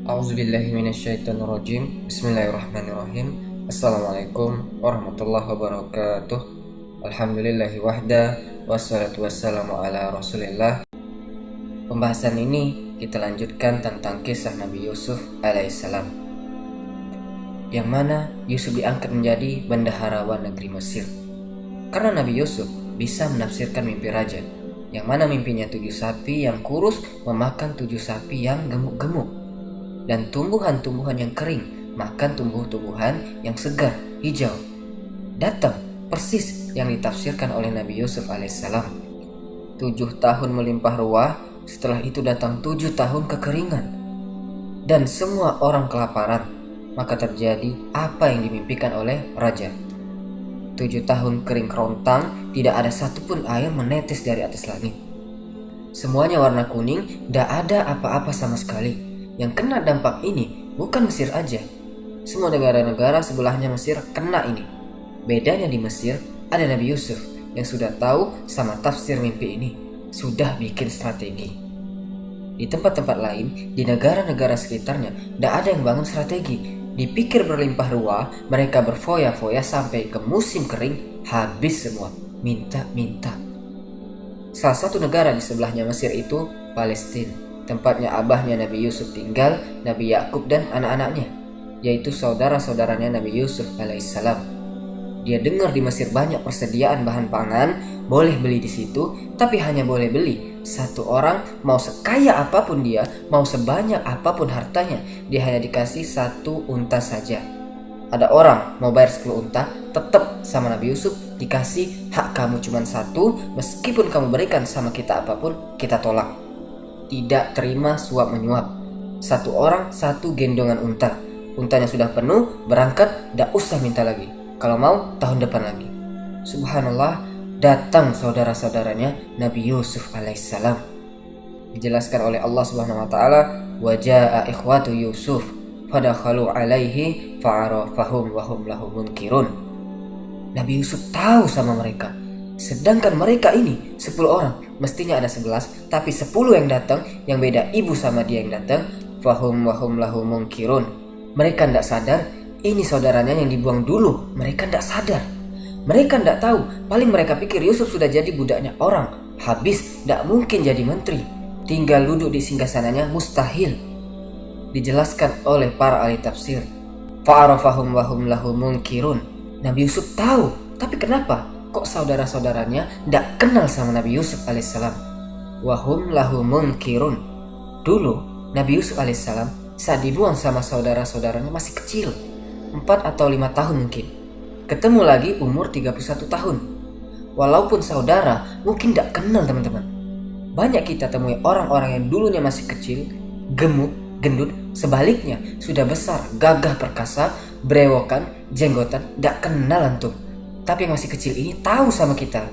A'udzubillahi minasyaitonirrajim. Bismillahirrahmanirrahim. Assalamualaikum warahmatullahi wabarakatuh. Alhamdulillahi wahda, wassalatu wassalamu ala rasulillah. Pembahasan ini kita lanjutkan tentang kisah Nabi Yusuf alaihissalam, yang mana Yusuf diangkat menjadi bendaharawan negeri Mesir. Karena Nabi Yusuf bisa menafsirkan mimpi raja, yang mana mimpinya 7 sapi yang kurus memakan 7 sapi yang gemuk-gemuk, dan tumbuhan-tumbuhan yang kering makan tumbuh-tumbuhan yang segar, hijau. Datang persis yang ditafsirkan oleh Nabi Yusuf alaihissalam. 7 tahun melimpah ruah, setelah itu datang 7 tahun kekeringan, dan semua orang kelaparan. Maka terjadi apa yang dimimpikan oleh raja. 7 tahun kering kerontang, tidak ada satupun air menetes dari atas langit. Semuanya warna kuning, tidak ada apa-apa sama sekali. Yang kena dampak ini bukan Mesir aja, semua negara-negara sebelahnya Mesir kena ini. Bedanya di Mesir ada Nabi Yusuf yang sudah tahu sama tafsir mimpi ini, sudah bikin strategi. Di tempat-tempat lain, di negara-negara sekitarnya, tidak ada yang bangun strategi. Dipikir berlimpah ruah, mereka berfoya-foya sampai ke musim kering, habis semua, minta-minta. Salah satu negara di sebelahnya Mesir itu Palestina, tempatnya abahnya Nabi Yusuf tinggal, Nabi Yakub dan anak-anaknya, yaitu saudara-saudaranya Nabi Yusuf alaihissalam. Dia dengar di Mesir banyak persediaan bahan pangan, boleh beli di situ, tapi hanya boleh beli satu orang. Mau sekaya apapun dia, mau sebanyak apapun hartanya, dia hanya dikasih 1 unta saja. Ada orang mau bayar 10 unta, tetap sama Nabi Yusuf dikasih hak kamu cuma 1, meskipun kamu berikan sama kita apapun, kita tolak. Tidak terima suap menyuap. 1 orang 1 gendongan unta. Untanya sudah penuh, berangkat, tidak usah minta lagi. Kalau mau tahun depan lagi. Subhanallah, datang saudara-saudaranya Nabi Yusuf alaihissalam. Dijelaskan oleh Allah Subhanahu wa taala, wa jaa ikhwatu Yusuf fadakhalu alaihi fa'arafahum wa hum lahu munkirun. Nabi Yusuf tahu sama mereka. Sedangkan mereka ini 10 orang, mestinya ada 11, tapi 10 yang datang, yang beda ibu sama dia yang datang. Fahum wahum lahu munkirun. Mereka tidak sadar ini saudaranya yang dibuang dulu. Mereka tidak sadar. Mereka tidak tahu. Paling mereka pikir Yusuf sudah jadi budaknya orang, habis, tidak mungkin jadi menteri, tinggal duduk di singgasananya, mustahil. Dijelaskan oleh para ahli tafsir, fa'arafahum wahum lahu munkirun. Nabi Yusuf tahu, tapi kenapa kok saudara-saudaranya tidak kenal sama Nabi Yusuf alaihissalam? Wahum lahu munkirun. Dulu Nabi Yusuf alaihissalam saat dibuang sama saudara-saudaranya masih kecil, 4 atau 5 tahun mungkin. Ketemu lagi umur 31 tahun. Walaupun saudara, mungkin tidak kenal teman-teman. Banyak kita temui orang-orang yang dulunya masih kecil, gemuk, gendut, sebaliknya sudah besar, gagah perkasa, brewokan, jenggotan, tidak kenal antum. Tapi yang masih kecil ini tahu sama kita.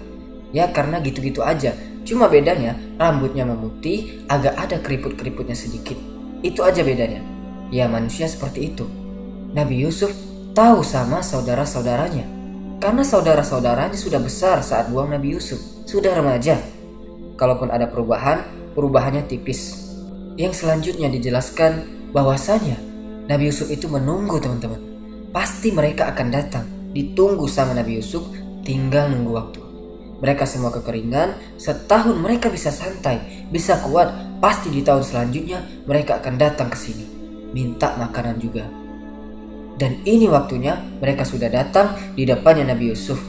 Ya karena gitu-gitu aja. Cuma bedanya rambutnya memutih, agak ada keriput-keriputnya sedikit. Itu aja bedanya. Ya manusia seperti itu. Nabi Yusuf tahu sama saudara-saudaranya. Karena saudara-saudaranya sudah besar saat buang Nabi Yusuf. Sudah remaja. Kalaupun ada perubahan, perubahannya tipis. Yang selanjutnya dijelaskan bahwasanya Nabi Yusuf itu menunggu teman-teman. Pasti mereka akan datang. Ditunggu sama Nabi Yusuf, tinggal nunggu waktu. Mereka semua kekeringan, setahun mereka bisa santai, bisa kuat. Pasti di tahun selanjutnya mereka akan datang ke sini, minta makanan juga. Dan ini waktunya mereka sudah datang di depannya Nabi Yusuf.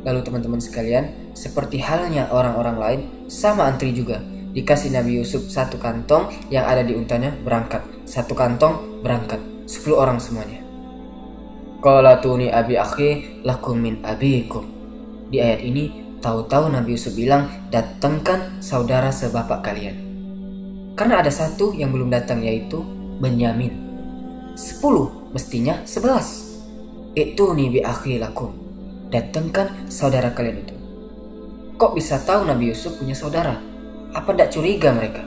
Lalu teman-teman sekalian, seperti halnya orang-orang lain, sama antri juga. Dikasih Nabi Yusuf 1 kantong yang ada di untanya, berangkat. 1 kantong berangkat, 10 orang semuanya. Qala tuni abi akhi lakum min abikum. Di ayat ini tahu-tahu Nabi Yusuf bilang, datangkan saudara sebapak kalian. Karena ada 1 yang belum datang, yaitu Benyamin. 10 mestinya 11. Ituni bi akhi lakum. Datangkan saudara kalian itu. Kok bisa tahu Nabi Yusuf punya saudara? Apa tidak curiga mereka?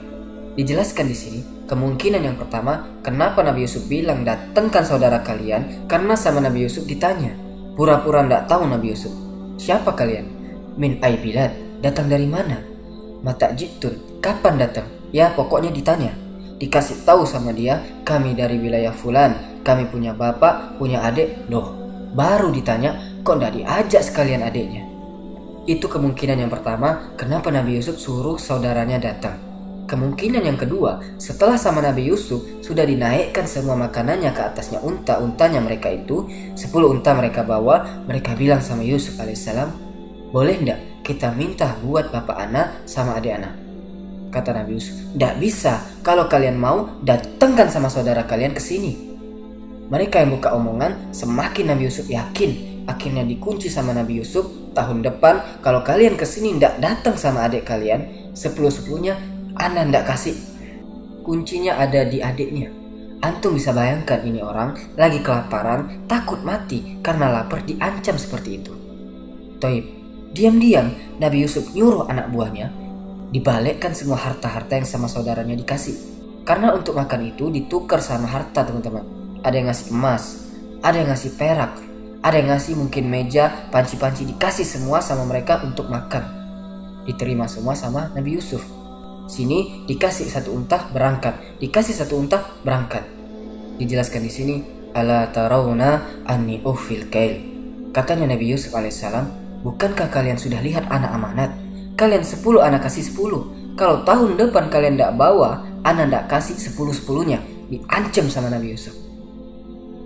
Dijelaskan di sini, kemungkinan yang pertama, kenapa Nabi Yusuf bilang datangkan saudara kalian, karena sama Nabi Yusuf ditanya. Pura-pura tidak tahu Nabi Yusuf. Siapa kalian? Min ay bilad, datang dari mana? Mata jitun, kapan datang? Ya pokoknya ditanya. dikasih tahu sama dia, kami dari wilayah fulan, kami punya bapak, punya adik. Loh, baru ditanya, kok nggak diajak sekalian adiknya? Itu kemungkinan yang pertama, kenapa Nabi Yusuf suruh saudaranya datang. Kemungkinan yang kedua, setelah sama Nabi Yusuf sudah dinaikkan semua makanannya ke atasnya unta-untanya mereka itu, 10 unta mereka bawa, mereka bilang sama Yusuf alaihissalam, boleh ndak kita minta buat bapak anak sama adik anak? Kata Nabi Yusuf, ndak bisa, kalau kalian mau datangkan sama saudara kalian ke sini. Mereka yang buka omongan, semakin Nabi Yusuf yakin. Akhirnya dikunci sama Nabi Yusuf, tahun depan kalau kalian kesini ndak datang sama adik kalian, 10-10-nya ana ndak kasih. Kuncinya ada di adiknya. Antum bisa bayangkan ini orang lagi kelaparan, takut mati karena lapar, diancam seperti itu. Toib, diam-diam Nabi Yusuf nyuruh anak buahnya dibalikkan semua harta-harta yang sama saudaranya dikasih. Karena untuk makan itu ditukar sama harta, teman-teman. Ada yang ngasih emas, ada yang ngasih perak, ada yang ngasih mungkin meja, panci-panci, dikasih semua sama mereka untuk makan. Diterima semua sama Nabi Yusuf. Sini dikasih 1 unta berangkat, dikasih 1 unta berangkat. Dijelaskan di sini, ala tarawna anni ufil kail. Katanya Nabi Yusuf alaihissalam, bukankah kalian sudah lihat anak amanat? Kalian 10, anak kasih 10. Kalau tahun depan kalian tidak bawa, anak tidak kasih 10-10-nya. Diancam sama Nabi Yusuf.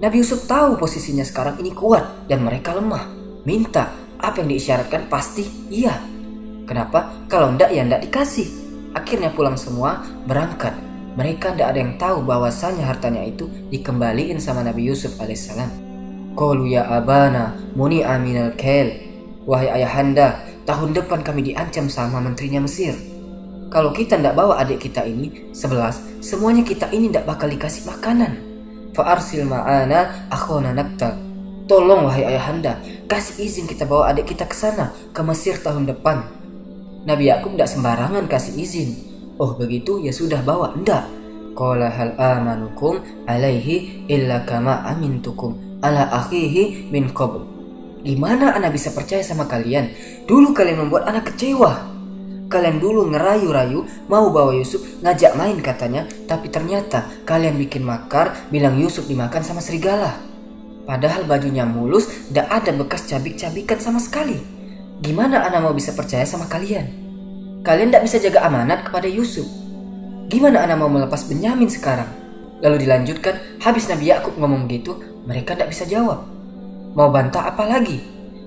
Nabi Yusuf tahu posisinya sekarang ini kuat dan mereka lemah. Minta, apa yang diisyaratkan pasti iya. Kenapa? Kalau tidak ya tidak dikasih. Akhirnya pulang semua, berangkat. Mereka tidak ada yang tahu bahwasanya hartanya itu dikembaliin sama Nabi Yusuf alaihissalam. Qalu ya abana muni'a minal kail. Wahai ayahanda, tahun depan kami diancam sama menterinya Mesir. Kalau kita tidak bawa adik kita ini 11, semuanya kita ini tidak bakal dikasih makanan. Fa'arsil ma'ana akhona naktal. Tolong wahai ayahanda, kasih izin kita bawa adik kita ke sana, ke Mesir tahun depan. Nabi Yakub tidak sembarangan kasih izin. Oh begitu, ya sudah bawa. Enggak. Qala hal amanukum alaihi illa kama amintukum ala akhihi min qabl. Gimana anak bisa percaya sama kalian? Dulu kalian membuat anak kecewa. Kalian dulu ngerayu-rayu mau bawa Yusuf, ngajak main katanya, tapi ternyata kalian bikin makar, bilang Yusuf dimakan sama serigala. Padahal bajunya mulus, gak ada bekas cabik-cabikan sama sekali. Gimana anak mau bisa percaya sama kalian? Kalian gak bisa jaga amanat kepada Yusuf. Gimana anak mau melepas Benyamin sekarang? Lalu dilanjutkan, habis Nabi Yakub ngomong gitu, mereka gak bisa jawab. Mau bantah apa lagi?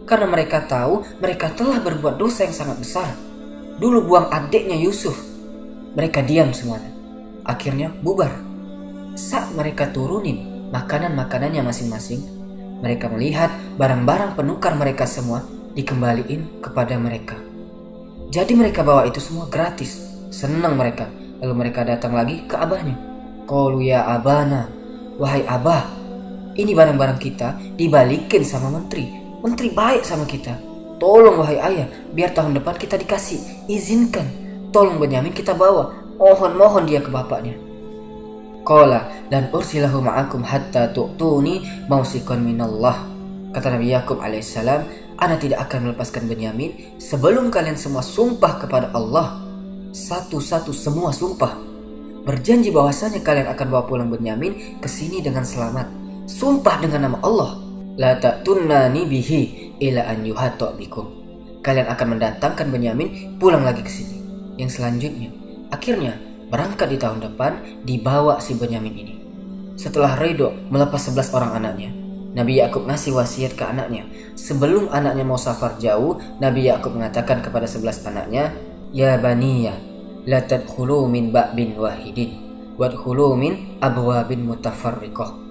Karena mereka tahu mereka telah berbuat dosa yang sangat besar. Dulu buang adiknya Yusuf. Mereka diam semuanya. Akhirnya bubar. Saat mereka turunin makanan-makanannya masing-masing, mereka melihat barang-barang penukar mereka semua dikembaliin kepada mereka. Jadi mereka bawa itu semua gratis. Senang mereka. Lalu mereka datang lagi ke abahnya. Qalu ya abana, wahai abah, ini barang-barang kita dibalikin sama menteri. Menteri baik sama kita. Tolong wahai ayah, biar tahun depan kita dikasih. Izinkan. Tolong Benyamin kita bawa. Mohon dia ke bapaknya. Qala dan ursilahu ma'akum hatta tu'tuni mausikon minallah. Kata Nabi Yakub alaihissalam, ana tidak akan melepaskan Benyamin sebelum kalian semua sumpah kepada Allah. Satu-satu semua sumpah. Berjanji bahwasanya kalian akan bawa pulang Benyamin ke sini dengan selamat. Sumpah dengan nama Allah, la ta'tunnani bihi ila an yuhatta bikum. Kalian akan mendatangkan Benyamin pulang lagi ke sini. Yang selanjutnya, akhirnya berangkat di tahun depan, dibawa si Benyamin ini. Setelah ridho melepas 11 orang anaknya, Nabi Yakub ngasih wasiat ke anaknya. Sebelum anaknya mau safar jauh, Nabi Yakub mengatakan kepada 11 anaknya, ya baniya, la tadkhulu min ba'bin wahidin, wadkhulu min abwabin mutafarriqah.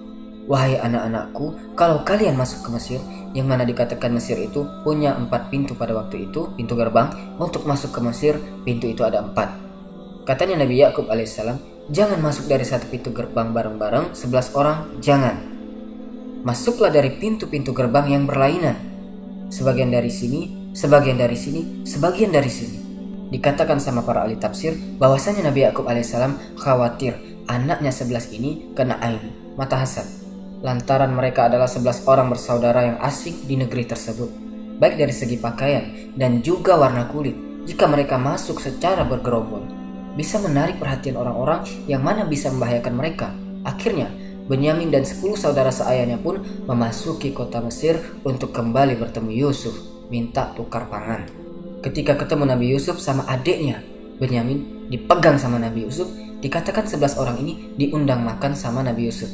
Wahai anak-anakku, kalau kalian masuk ke Mesir, yang mana dikatakan Mesir itu punya 4 pintu pada waktu itu, pintu gerbang. Untuk masuk ke Mesir, pintu itu ada 4. Katanya Nabi Yakub alaihissalam, jangan masuk dari satu pintu gerbang bareng-bareng 11 orang, jangan. Masuklah dari pintu-pintu gerbang yang berlainan. Sebagian dari sini, sebagian dari sini, sebagian dari sini. Dikatakan sama para ahli tafsir bahwasanya Nabi Yakub alaihissalam khawatir anaknya 11 ini kena ain, mata hasad. Lantaran mereka adalah 11 orang bersaudara yang asing di negeri tersebut, baik dari segi pakaian dan juga warna kulit. Jika mereka masuk secara bergerombol, bisa menarik perhatian orang-orang yang mana bisa membahayakan mereka. Akhirnya, Benyamin dan 10 saudara seayahnya pun memasuki kota Mesir untuk kembali bertemu Yusuf, minta tukar pangan. Ketika ketemu Nabi Yusuf sama adiknya, Benyamin dipegang sama Nabi Yusuf, dikatakan 11 orang ini diundang makan sama Nabi Yusuf.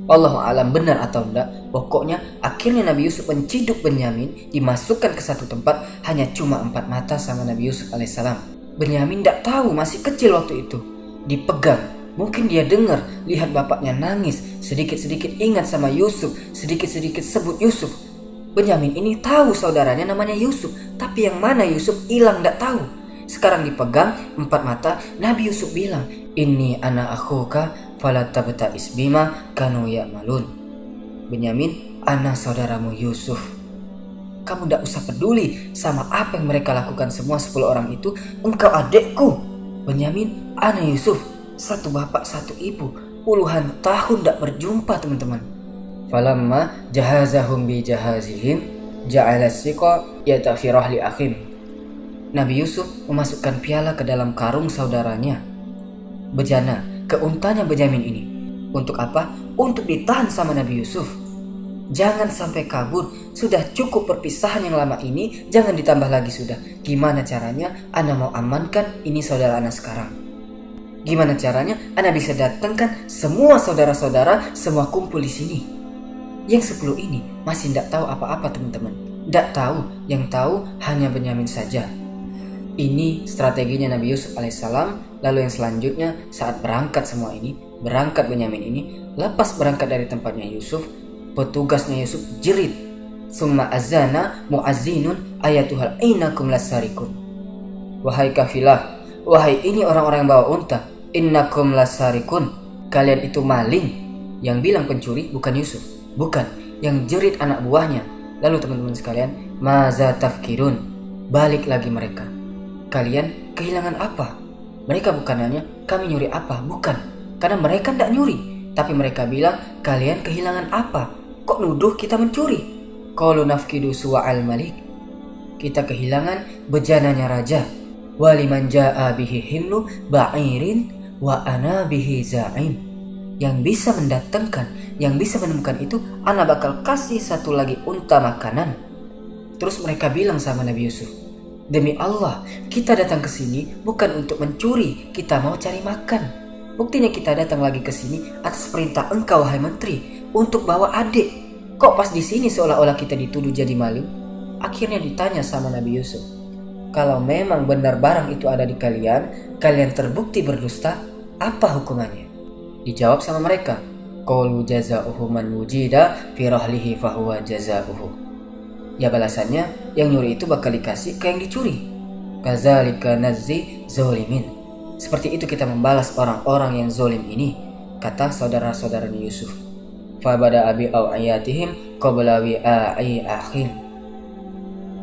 Wallahu alam benar atau enggak, pokoknya akhirnya Nabi Yusuf menciduk Benyamin, dimasukkan ke satu tempat, hanya cuma 4 mata sama Nabi Yusuf alaihissalam. Benyamin tidak tahu, masih kecil waktu itu, dipegang. Mungkin dia dengar, lihat bapaknya nangis, sedikit-sedikit ingat sama Yusuf, sedikit-sedikit sebut Yusuf. Benyamin ini tahu saudaranya namanya Yusuf, tapi yang mana Yusuf hilang tidak tahu. Sekarang dipegang 4 mata, Nabi Yusuf bilang, "Inni ana akhuka fala tabta'is bima kanu ya'malun." Benyamin, ana saudaramu Yusuf. Kamu tidak usah peduli sama apa yang mereka lakukan semua 10 orang itu. Engkau adekku. Benyamin, ana Yusuf. Satu bapak, satu ibu. Puluhan tahun tidak berjumpa, teman-teman. Falamma jahazahum bi jahazihim ja'ala siqa yatafirah li akhim. Nabi Yusuf memasukkan piala ke dalam karung saudaranya, bejana, ke untanya Benyamin ini. Untuk apa? Untuk ditahan sama Nabi Yusuf. Jangan sampai kabur. Sudah cukup perpisahan yang lama ini, jangan ditambah lagi sudah. Gimana caranya Ana mau amankan ini saudara Ana sekarang? Gimana caranya Ana bisa datangkan semua saudara-saudara, semua kumpul di sini? Yang 10 ini masih tidak tahu apa-apa, teman-teman. Tidak tahu, yang tahu hanya Benyamin saja. Ini strateginya Nabi Yusuf alaihissalam. Lalu yang selanjutnya, saat berangkat semua ini, berangkat Benyamin ini, lepas berangkat dari tempatnya Yusuf, petugasnya Yusuf jerit, "Summa azana muazzinun ayatuhal innakum lasarikun." Wahai kafilah, wahai ini orang-orang yang bawa unta, innakum lasarikun, kalian itu maling. Yang bilang pencuri bukan Yusuf, bukan, yang jerit anak buahnya. Lalu teman-teman sekalian, maza tafkirun, balik lagi mereka. Kalian kehilangan apa? Mereka bukan nanya kami nyuri apa, bukan, karena mereka tidak nyuri. Tapi mereka bilang, kalian kehilangan apa? Kok nuduh kita mencuri? Qalu nafkidu suwa'al malik, kita kehilangan bejananya raja. Waliman ja'a bihi himlu ba'irin wa ana bihi za'im. Yang bisa mendatangkan, yang bisa menemukan itu, Ana bakal kasih satu lagi unta makanan. Terus mereka bilang sama Nabi Yusuf, "Demi Allah, kita datang ke sini bukan untuk mencuri, kita mau cari makan. Buktinya kita datang lagi ke sini atas perintah engkau, wahai menteri, untuk bawa adik. Kok pas di sini seolah-olah kita dituduh jadi maling?" Akhirnya ditanya sama Nabi Yusuf, "Kalau memang benar barang itu ada di kalian, kalian terbukti berdusta, apa hukumannya?" Dijawab sama mereka, "Qalu jazauhu man wujida fi rahlihi fahuwa jazauhu." Ya balasannya, yang nyuri itu bakal dikasih ke yang dicuri. Kadzalika nazzi zolimin. Seperti itu kita membalas orang-orang yang zolim ini, kata saudara-saudaranya Yusuf. Fabada abi aw'iyatihim qabla wi'a'i akhim.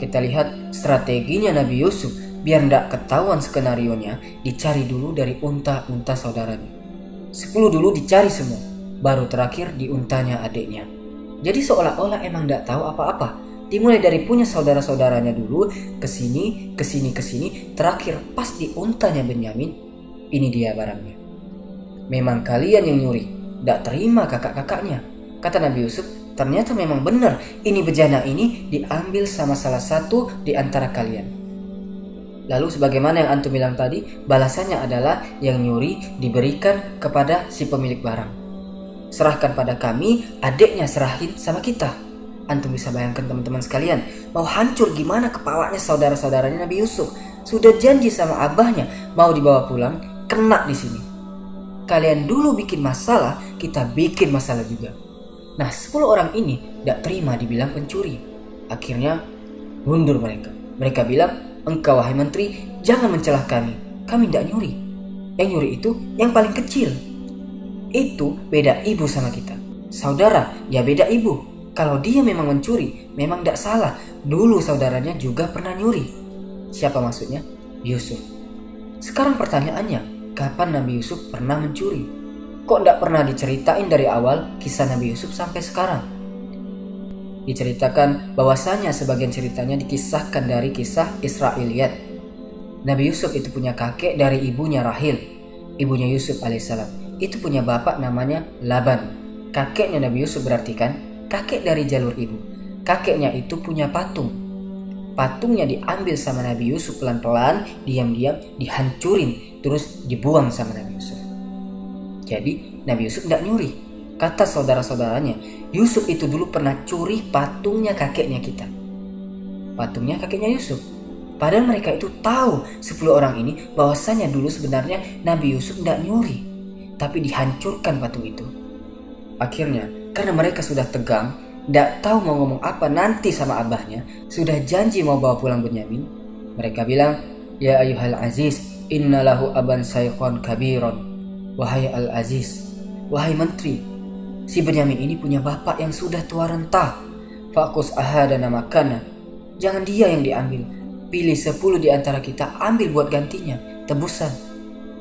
Kita lihat strateginya Nabi Yusuf biar tidak ketahuan skenarionya, dicari dulu dari unta-unta saudaranya. 10 dulu dicari semua, baru terakhir di untanya adiknya. Jadi seolah-olah emang tidak tahu apa-apa. Dimulai dari punya saudara-saudaranya dulu, kesini, terakhir pas di untanya Benyamin, ini dia barangnya. Memang kalian yang nyuri, tidak terima kakak-kakaknya. Kata Nabi Yusuf, ternyata memang benar, ini bejana ini diambil sama salah satu di antara kalian. Lalu sebagaimana yang antum bilang tadi, balasannya adalah yang nyuri diberikan kepada si pemilik barang. Serahkan pada kami, adiknya serahin sama kita. Antum bisa bayangkan teman-teman sekalian, mau hancur gimana kepalanya saudara-saudaranya Nabi Yusuf. Sudah janji sama abahnya mau dibawa pulang, kena di sini. Kalian dulu bikin masalah, kita bikin masalah juga. Nah 10 orang ini tidak terima dibilang pencuri. Akhirnya mundur mereka. Mereka bilang, "Engkau wahai menteri, jangan mencelah kami tidak nyuri. Yang nyuri itu yang paling kecil. Itu beda ibu sama kita. Saudara, ya beda ibu. Kalau dia memang mencuri, memang tidak salah. Dulu saudaranya juga pernah nyuri." Siapa maksudnya? Yusuf. Sekarang pertanyaannya, kapan Nabi Yusuf pernah mencuri? Kok tidak pernah diceritain dari awal kisah Nabi Yusuf sampai sekarang? Diceritakan bahwasanya sebagian ceritanya dikisahkan dari kisah Israiliyat. Nabi Yusuf itu punya kakek dari ibunya Rahil, ibunya Yusuf alaihissalam. Itu punya bapak namanya Laban. Kakeknya Nabi Yusuf berarti kan kakek dari jalur ibu. Kakeknya itu punya patung. Patungnya diambil sama Nabi Yusuf pelan-pelan, diam-diam dihancurin, terus dibuang sama Nabi Yusuf. Jadi Nabi Yusuf tidak nyuri. Kata saudara-saudaranya, Yusuf itu dulu pernah curi patungnya kakeknya kita. Patungnya kakeknya Yusuf. Padahal mereka itu tahu 10 orang ini bahwasanya dulu sebenarnya Nabi Yusuf tidak nyuri, tapi dihancurkan patung itu. Akhirnya karena mereka sudah tegang, tidak tahu mau ngomong apa nanti sama abahnya, sudah janji mau bawa pulang Benyamin. Mereka bilang, ya ayuhal aziz, inna lahu aban saykhon kabiron. Wahai al-aziz, wahai menteri, si Benyamin ini punya bapak yang sudah tua renta. Fakus ahadana makana, jangan dia yang diambil, pilih 10 di antara kita, ambil buat gantinya, tebusan.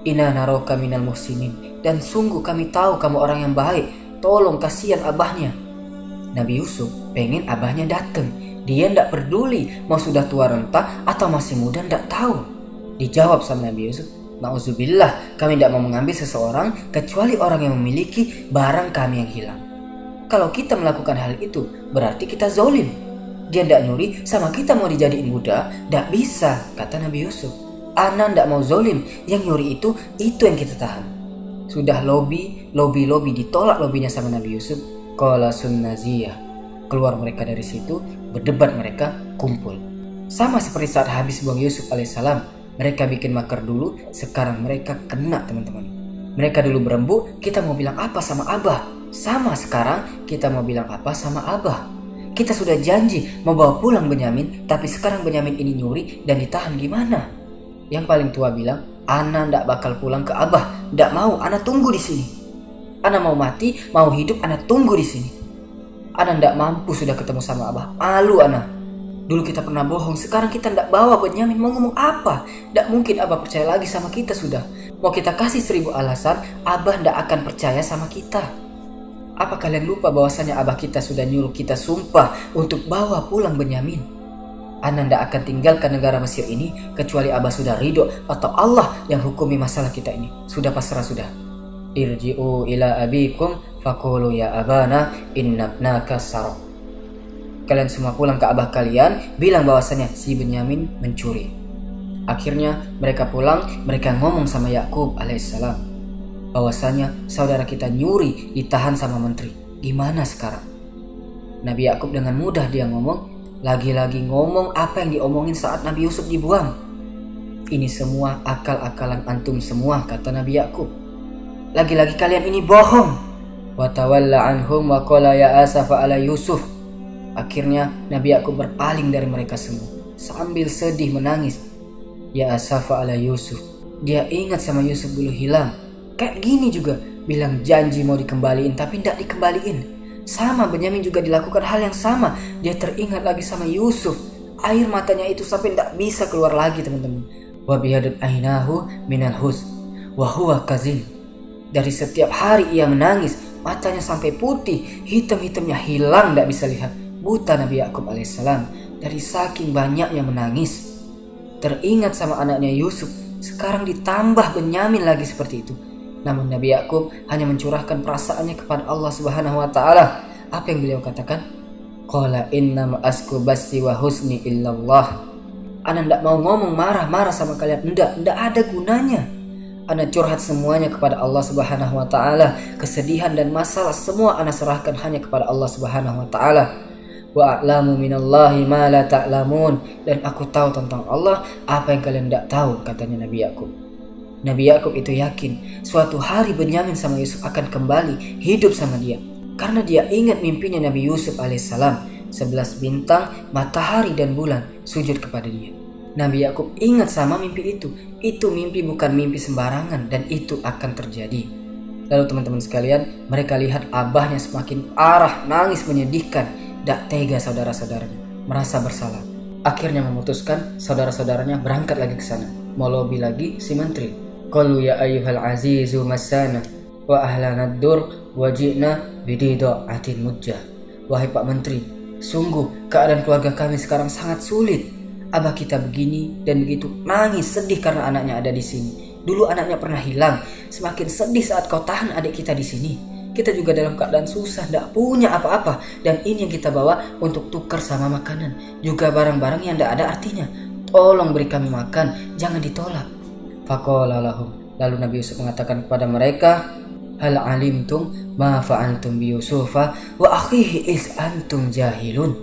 Inna naroka minal muhsinin, dan sungguh kami tahu kamu orang yang baik, tolong kasihan abahnya. Nabi Yusuf pengen abahnya datang. Dia tidak peduli mau sudah tua renta atau masih muda, tidak tahu. Dijawab sama Nabi Yusuf, na'udzubillah, kami tidak mau mengambil seseorang kecuali orang yang memiliki barang kami yang hilang. Kalau kita melakukan hal itu berarti kita zolim. Dia tidak nyuri sama kita mau dijadiin budak, tidak bisa, kata Nabi Yusuf. Ana tidak mau zolim, yang nyuri itu yang kita tahan. Sudah lobby, ditolak lobbynya sama Nabi Yusuf. Qala sunnaziyah. Keluar mereka dari situ, berdebat mereka, kumpul. Sama seperti saat habis buang Yusuf alaihissalam, mereka bikin makar dulu, sekarang mereka kena teman-teman. Mereka dulu berembuk, kita mau bilang apa sama abah. Sama sekarang kita mau bilang apa sama abah. Kita sudah janji mau bawa pulang Benyamin, tapi sekarang Benyamin ini nyuri dan ditahan, gimana? Yang paling tua bilang, Ana ndak bakal pulang ke abah, ndak mau, Ana tunggu di sini. Ana mau mati, mau hidup, Ana tunggu di sini. Ana ndak mampu sudah ketemu sama abah, malu Ana. Dulu kita pernah bohong, sekarang kita ndak bawa Benyamin, mau ngomong apa? Ndak mungkin abah percaya lagi sama kita sudah. Mau kita kasih 1000 alasan, abah ndak akan percaya sama kita. Apa kalian lupa bahwasanya abah kita sudah nyuruh kita sumpah untuk bawa pulang Benyamin? Ana tidak akan tinggalkan negara Mesir ini kecuali abah sudah ridho atau Allah yang hukumi masalah kita ini. Sudah pasrah sudah. Irji'u ila abikum faqulu ya abana innabnaka saraq. Kalian semua pulang ke abah kalian, bilang bahwasanya si Benyamin mencuri. Akhirnya mereka pulang, mereka ngomong sama Yakub alaihissalam bahwasanya saudara kita nyuri, ditahan sama menteri. Gimana sekarang? Nabi Yakub dengan mudah dia ngomong, lagi-lagi ngomong apa yang diomongin saat Nabi Yusuf dibuang. Ini semua akal-akalan antum semua, kata Nabi Yakub. Lagi-lagi kalian ini bohong. Wa tawalla anhum wa qala ya asafa ala Yusuf. Akhirnya Nabi Yakub berpaling dari mereka semua sambil sedih menangis. Ya asafa ala Yusuf. Dia ingat sama Yusuf dulu hilang. Kayak gini juga, bilang janji mau dikembaliin tapi tidak dikembaliin. Sama Benyamin juga dilakukan hal yang sama. Dia teringat lagi sama Yusuf. Air matanya itu sampai tidak bisa keluar lagi teman-teman. Wa bihadat ainahu minal hus wa huwa kazin. Dari setiap hari ia menangis, matanya sampai putih, hitam-hitamnya hilang, tidak bisa lihat. Buta Nabi Yakub alaihissalam dari saking banyaknya menangis. Teringat sama anaknya Yusuf, sekarang ditambah Benyamin lagi seperti itu. Namun Nabi Yakub hanya mencurahkan perasaannya kepada Allah Subhanahu wa taala. Apa yang beliau katakan? Qala innama asku basi wa husni illallah. Ana ndak mau ngomong marah-marah sama kalian, ndak ada gunanya. Ana curhat semuanya kepada Allah Subhanahu wa taala. Kesedihan dan masalah semua ana serahkan hanya kepada Allah Subhanahu wa taala. Wa a'lamu minallahi ma la ta'lamun. Dan aku tahu tentang Allah apa yang kalian ndak tahu, katanya Nabi Yakub. Nabi Yakub itu yakin suatu hari Benyamin sama Yusuf akan kembali hidup sama dia. Karena dia ingat mimpinya Nabi Yusuf alaihissalam. 11 bintang, matahari dan bulan sujud kepada dia. Nabi Yakub ingat sama mimpi itu. Itu mimpi bukan mimpi sembarangan dan itu akan terjadi. Lalu teman-teman sekalian, mereka lihat abahnya semakin parah, nangis menyedihkan. Tak tega saudara-saudaranya, merasa bersalah. Akhirnya memutuskan saudara-saudaranya berangkat lagi ke sana. Mau lobby lagi si menteri. Qalu ya ayyuhal azizu masana wa ahlana ad-dur wa ji'na bidida'atin mujjah. Wahai Pak Menteri, sungguh keadaan keluarga kami sekarang sangat sulit. abah kita begini dan begitu, nangis sedih karena anaknya ada di sini. Dulu anaknya pernah hilang, semakin sedih saat kau tahan adik kita di sini. Kita juga dalam keadaan susah, tidak punya apa-apa, dan ini yang kita bawa untuk tukar sama makanan, juga barang-barang yang tidak ada artinya. Tolong beri kami makan, jangan ditolak. Faqala lahum, lalu Nabi Yusuf mengatakan kepada mereka, hal alimtum ma fa'altum bi Yusufa wa akhihi is antum jahilun.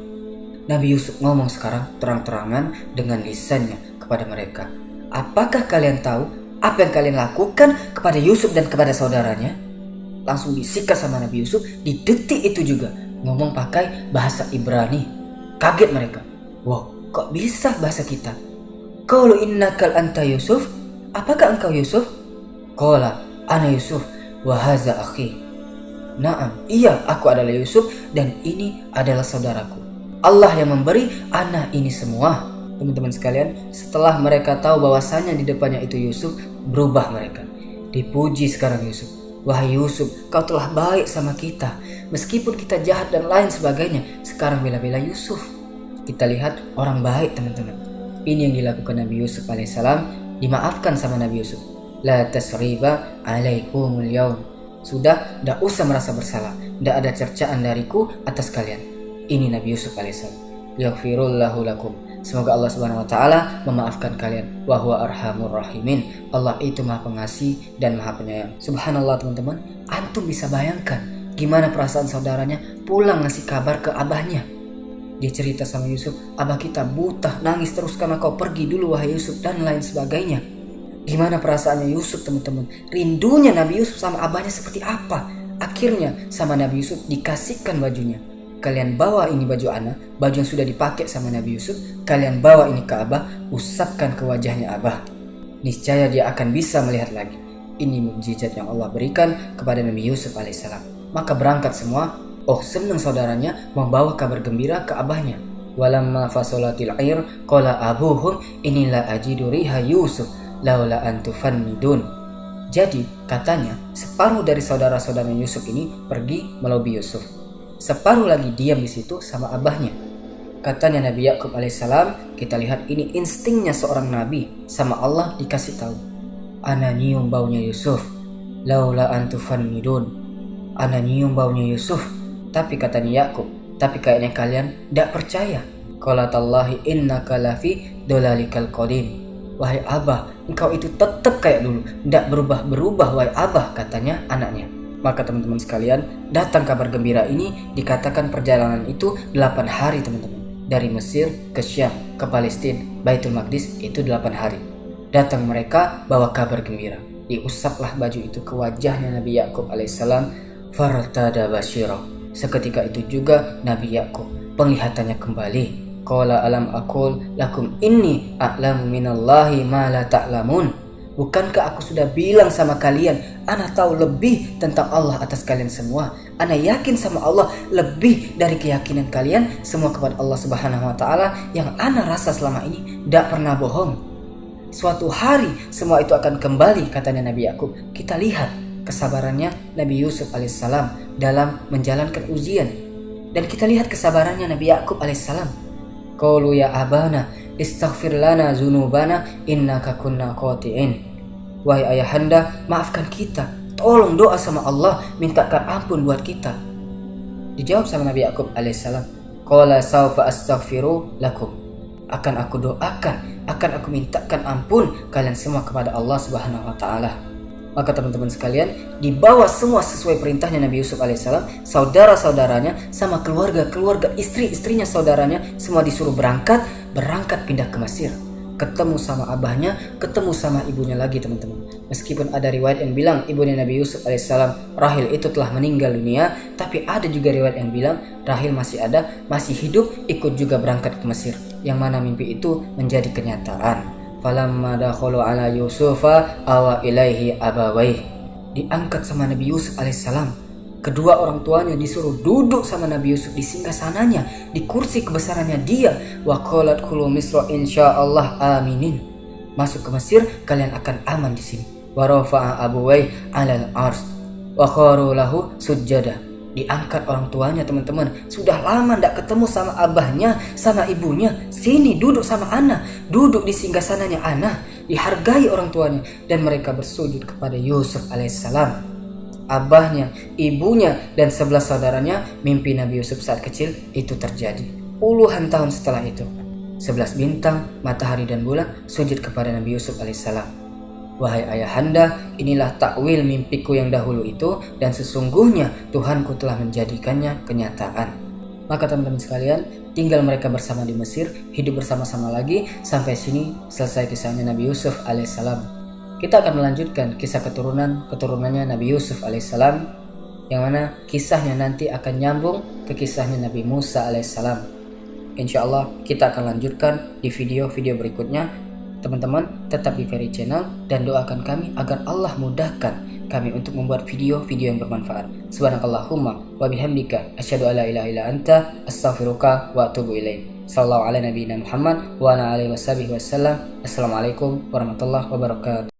Nabi Yusuf ngomong sekarang terang-terangan dengan lisannya kepada mereka. Apakah kalian tahu apa yang kalian lakukan kepada Yusuf dan kepada saudaranya? Langsung disikat sama Nabi Yusuf di detik itu juga, ngomong pakai bahasa Ibrani. Kaget mereka. Wow, kok bisa bahasa kita? Qalu innakal anta Yusuf? Apakah engkau Yusuf? Qala ana Yusuf wa haza akhi. Naam, iya, aku adalah Yusuf dan ini adalah saudaraku. Allah yang memberi anak ini semua. Teman-teman sekalian, setelah mereka tahu bahwasanya di depannya itu Yusuf, berubah mereka. Dipuji sekarang Yusuf. Wahai Yusuf, kau telah baik sama kita. Meskipun kita jahat dan lain sebagainya, sekarang bela-bela Yusuf. Kita lihat orang baik, teman-teman. Ini yang dilakukan Nabi Yusuf alaihissalam, dimaafkan sama Nabi Yusuf. La tasriba alaikumul yaum. Sudah, tidak usah merasa bersalah. Tidak ada cercaan dariku atas kalian. Ini Nabi Yusuf alaihissalam. Yaghfirullahu lakum. Semoga Allah Subhanahu wa taala memaafkan kalian. Wa huwa arhamur rahimin. Allah itu Maha Pengasih dan Maha Penyayang. Subhanallah teman-teman, antum bisa bayangkan gimana perasaan saudaranya pulang ngasih kabar ke abahnya. Dia cerita sama Yusuf, abah kita buta, nangis terus karena kau pergi dulu wahai Yusuf dan lain sebagainya. Gimana perasaannya Yusuf teman-teman? Rindunya Nabi Yusuf sama abahnya seperti apa? Akhirnya sama Nabi Yusuf dikasihkan bajunya. Kalian bawa ini baju anak, baju yang sudah dipakai sama Nabi Yusuf, kalian bawa ini ke abah, usapkan ke wajahnya abah. Niscaya dia akan bisa melihat lagi. Ini mukjizat yang Allah berikan kepada Nabi Yusuf alaihissalam. Maka berangkat semua. Oh, senang saudaranya membawa kabar gembira ke abahnya. Walamma fasolatil air qala abuhum inilah ajidu riha Yusuf laula antufannidun. Jadi katanya separuh dari saudara-saudara Yusuf ini pergi melobi Yusuf. Separuh lagi diam di situ sama abahnya. Katanya Nabi Yakub alaihissalam, kita lihat ini instingnya seorang nabi, sama Allah dikasih tahu. Ana nyium baunya Yusuf, laula antufannidun. Ana nyium baunya Yusuf. Tapi katanya Yakub, tapi kayaknya kalian tidak percaya. Qala tallahi innaka lafi dolalikal qadim. Wahai abah, engkau itu tetap kayak dulu, tidak berubah-berubah wahai abah, katanya anaknya. Maka teman-teman sekalian, datang kabar gembira ini, dikatakan perjalanan itu 8 hari teman-teman. Dari Mesir ke Syam, ke Palestina, Baitul Maqdis itu 8 hari. Datang mereka bawa kabar gembira. Diusaplah baju itu ke wajahnya Nabi Yakub alaihissalam. Fartada basyirah. Seketika itu juga Nabi Yakub penglihatannya kembali. Qala alam aqul lakum inni a'lamu minallahi ma la ta'lamun. Bukankah aku sudah bilang sama kalian, ana tahu lebih tentang Allah atas kalian semua. Ana yakin sama Allah lebih dari keyakinan kalian semua kepada Allah Subhanahu wa taala yang ana rasa selama ini tidak pernah bohong. Suatu hari semua itu akan kembali, katanya Nabi Yakub. Kita lihat kesabarannya Nabi Yusuf alaihissalam dalam menjalankan ujian. Dan kita lihat kesabarannya Nabi Yakub alaihissalam. Qalu ya abana istaghfir lana dzunubana innaka kunna qati'in. Wahai ayahanda, maafkan kita. Tolong doa sama Allah, mintakan ampun buat kita. Dijawab sama Nabi Yakub alaihissalam. Qala saufa astaghfiru lakum. Akan aku doakan, akan aku mintakan ampun kalian semua kepada Allah Subhanahu wa taala. Maka teman-teman sekalian, dibawa semua sesuai perintahnya Nabi Yusuf alaihissalam, saudara-saudaranya sama keluarga istri-istrinya saudaranya semua disuruh berangkat pindah ke Mesir. Ketemu sama abahnya, ketemu sama ibunya lagi teman-teman. Meskipun ada riwayat yang bilang ibunya Nabi Yusuf alaihissalam, Rahil itu telah meninggal dunia, tapi ada juga riwayat yang bilang Rahil masih ada, masih hidup, ikut juga berangkat ke Mesir. Yang mana mimpi itu menjadi kenyataan. Falamma dakhalu ala Yusufa awa ilaihi abawaih. Diangkat sama Nabi Yusuf alaihissalam. Kedua orang tuanya disuruh duduk sama Nabi Yusuf di singgasananya, di kursi kebesarannya dia. Wa qalat khulu misra insyaallah aminin. Masuk ke Mesir, kalian akan aman di sini. Wa rafa'a abuwai 'alal ars wa kharu lahu sujjada. Diangkat orang tuanya teman-teman. Sudah lama tidak ketemu sama abahnya, sama ibunya. Sini duduk sama ana, duduk di singgasananya ana. Dihargai orang tuanya. Dan mereka bersujud kepada Yusuf alaihissalam. Abahnya, ibunya, dan 11 saudaranya mimpi Nabi Yusuf saat kecil itu terjadi. Puluhan tahun setelah itu, 11 bintang, matahari dan bulan sujud kepada Nabi Yusuf alaihissalam. Wahai ayahanda, inilah takwil mimpiku yang dahulu itu, dan sesungguhnya Tuhanku telah menjadikannya kenyataan. Maka teman-teman sekalian, tinggal mereka bersama di Mesir, hidup bersama-sama lagi. Sampai sini selesai kisahnya Nabi Yusuf alaihissalam. Kita akan melanjutkan kisah keturunannya Nabi Yusuf alaihissalam, yang mana kisahnya nanti akan nyambung ke kisahnya Nabi Musa alaihissalam. Insya Allah kita akan lanjutkan di video-video berikutnya. Teman-teman tetap di Ferry Channel dan doakan kami agar Allah mudahkan kami untuk membuat video-video yang bermanfaat. Subhanakallahumma wa bihamdika asyhadu alla ilaha illa anta astaghfiruka wa atubu ilaik. Sallallahu ala nabiyyina Muhammad wa ala alihi wasallam. Assalamualaikum warahmatullahi wabarakatuh.